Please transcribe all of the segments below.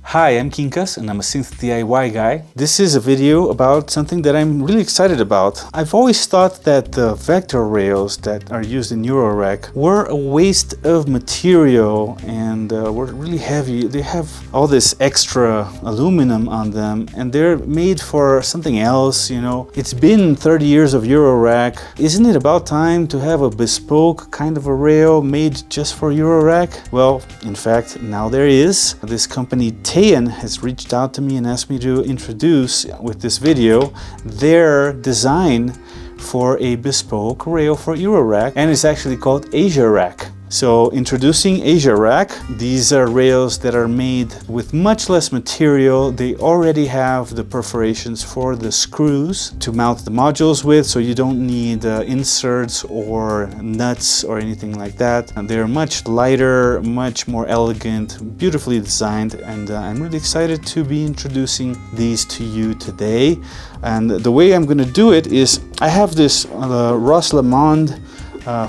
Hi, I'm Quincas and I'm a synth DIY guy. This is a video about something that I'm really excited about. I've always thought that the vector rails that are used in Eurorack were a waste of material and were really heavy. They have all this extra aluminum on them and they're made for something else, you know. It's been 30 years of Eurorack. Isn't it about time to have a bespoke kind of a rail made just for Eurorack? Well, in fact, now there is. This company Teian has reached out to me and asked me to introduce with this video their design for a bespoke rail for Eurorack, and it's actually called Asiarack. So introducing Asiarack, these are rails that are made with much less material. They already have the perforations for the screws to mount the modules with, so you don't need inserts or nuts or anything like that. And they're much lighter, much more elegant, beautifully designed, and I'm really excited to be introducing these to you today. And the way I'm going to do it is I have this Ross Lamond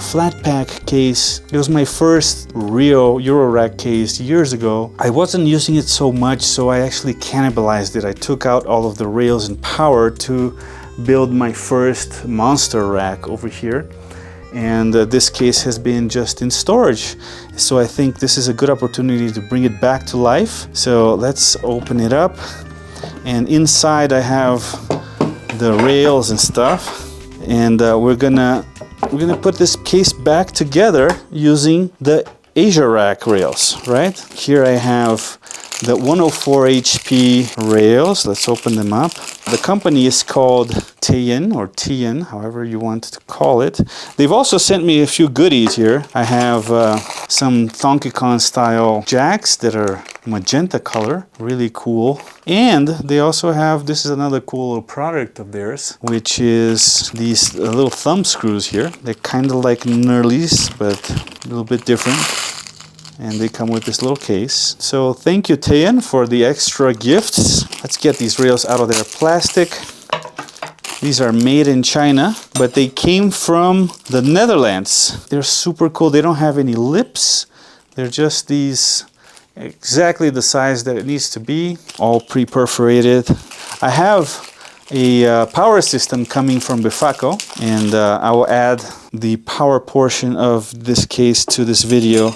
flat pack case. It was my first real Eurorack case years ago. I wasn't using it so much, so I actually cannibalized it. I took out all of the rails and power to build my first monster rack over here. And this case has been just in storage. So I think this is a good opportunity to bring it back to life. So let's open it up. And inside I have the rails and stuff. And we're gonna put this case back together using the Asiarack rails, right? Here I have the 104 HP rails. Let's open them up. The company is called Teian, or Teian, however you want to call it. They've also sent me a few goodies here. I have some Donkey Kong style jacks that are magenta color, really cool. And they also have, this is another cool little product of theirs, which is these little thumb screws here. They're kind of like knurlies, but a little bit different. And they come with this little case. So thank you, Teian, for the extra gifts. Let's get these rails out of their plastic. These are made in China, but they came from the Netherlands. They're super cool. They don't have any lips. They're just these, exactly the size that it needs to be, all pre-perforated. I have a power system coming from Bifaco, and I will add the power portion of this case to this video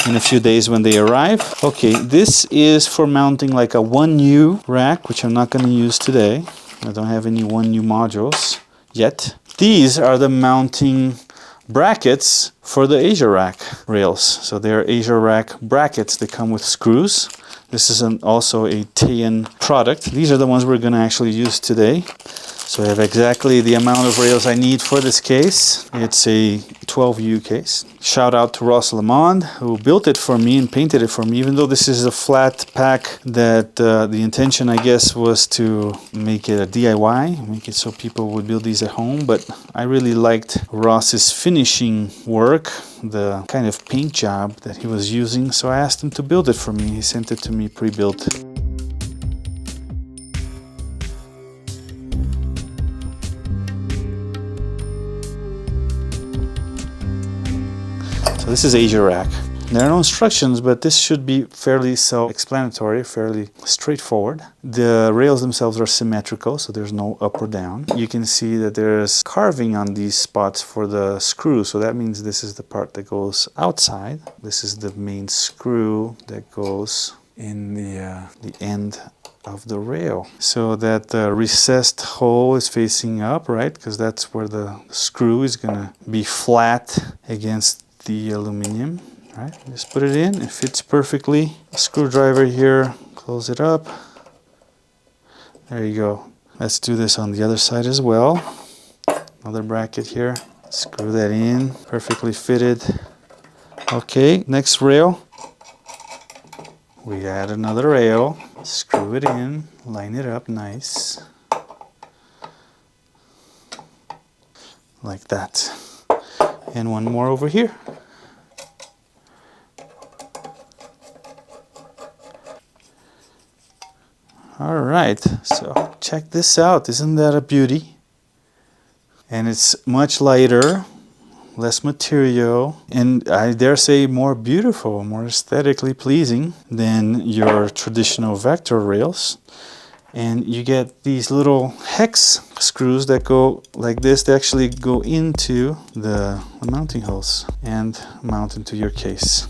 in a few days when they arrive. Okay, this is for mounting like a 1U rack, which I'm not going to use today. I don't have any 1U modules yet. These are the mounting brackets for the Asiarack rails. So they're Asiarack brackets. They come with screws. This is also a Teian product. These are the ones we're going to actually use today. So I have exactly the amount of rails I need for this case. It's a 12U case. Shout out to Ross Lamond, who built it for me and painted it for me, even though this is a flat pack that the intention, I guess, was to make it a DIY, make it so people would build these at home. But I really liked Ross's finishing work, the kind of paint job that he was using. So I asked him to build it for me. He sent it to me pre-built. This is Asiarack. There are no instructions, but this should be fairly self-explanatory, fairly straightforward. The rails themselves are symmetrical, so there's no up or down. You can see that there's carving on these spots for the screw, so that means this is the part that goes outside. This is the main screw that goes in the end of the rail, so that the recessed hole is facing up, right? Because that's where the screw is going to be flat against the aluminum, right? Just put it in, it fits perfectly. Screwdriver here, close it up. There you go. Let's do this on the other side as well. Another bracket here, screw that in, perfectly fitted. Okay, next rail. We add another rail, screw it in, line it up nice. Like that. And one more over here. All right, so check this out. Isn't that a beauty? And it's much lighter, less material, and I dare say more beautiful, more aesthetically pleasing than your traditional vector rails. And you get these little hex screws that go like this. They actually go into the mounting holes and mount into your case.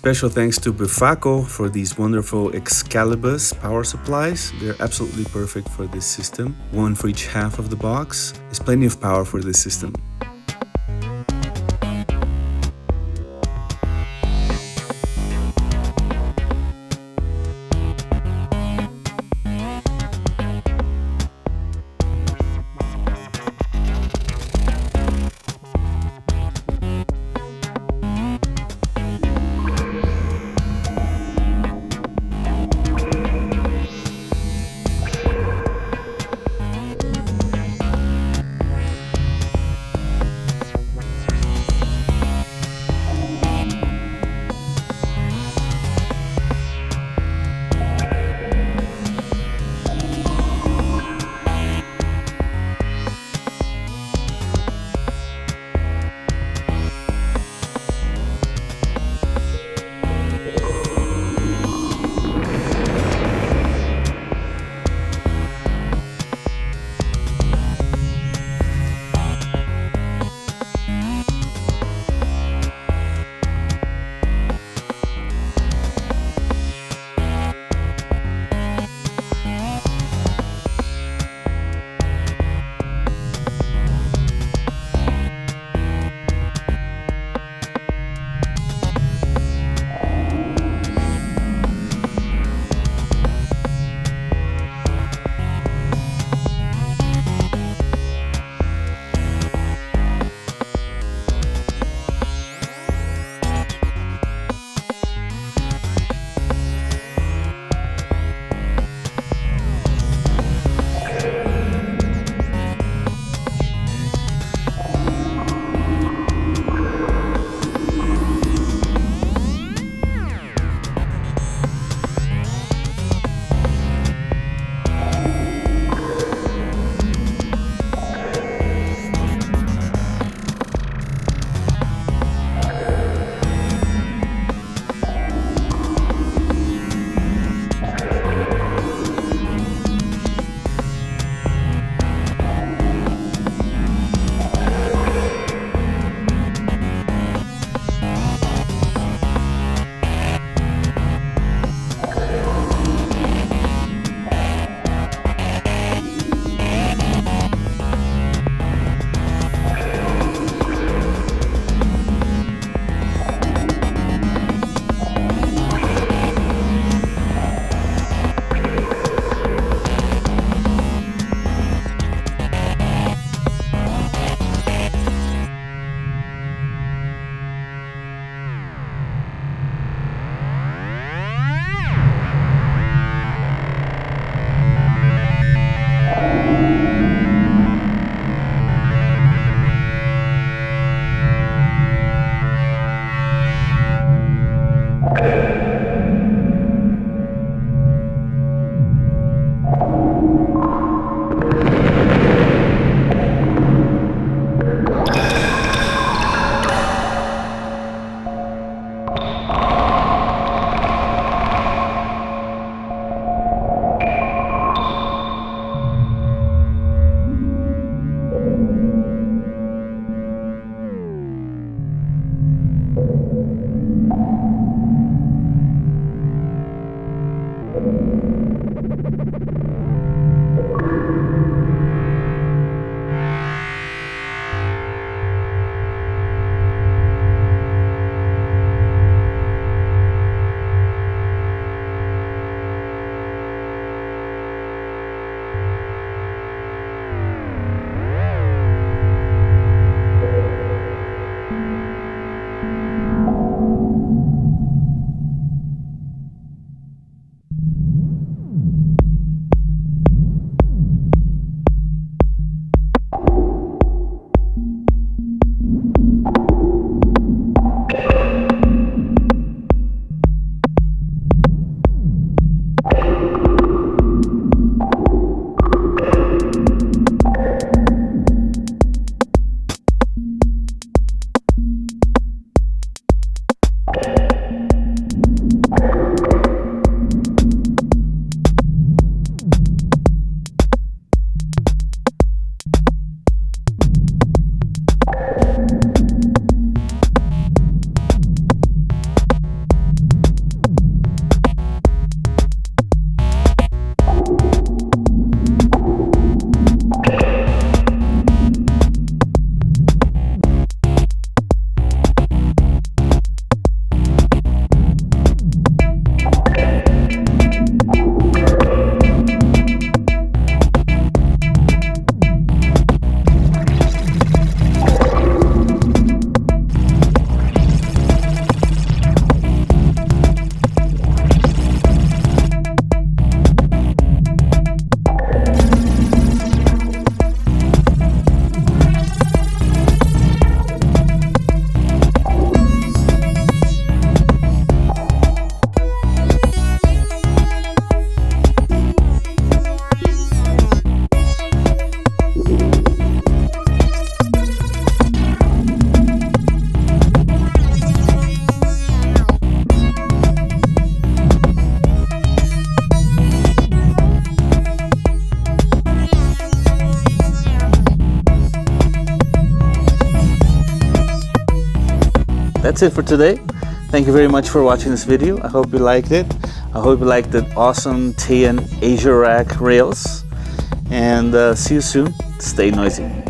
Special thanks to Bufaco for these wonderful Excalibus power supplies. They're absolutely perfect for this system. One for each half of the box. There's plenty of power for this system. That's it for today. Thank you very much for watching this video. I hope you liked it. I hope you liked the awesome Teian Asiarack rails. And see you soon. Stay noisy.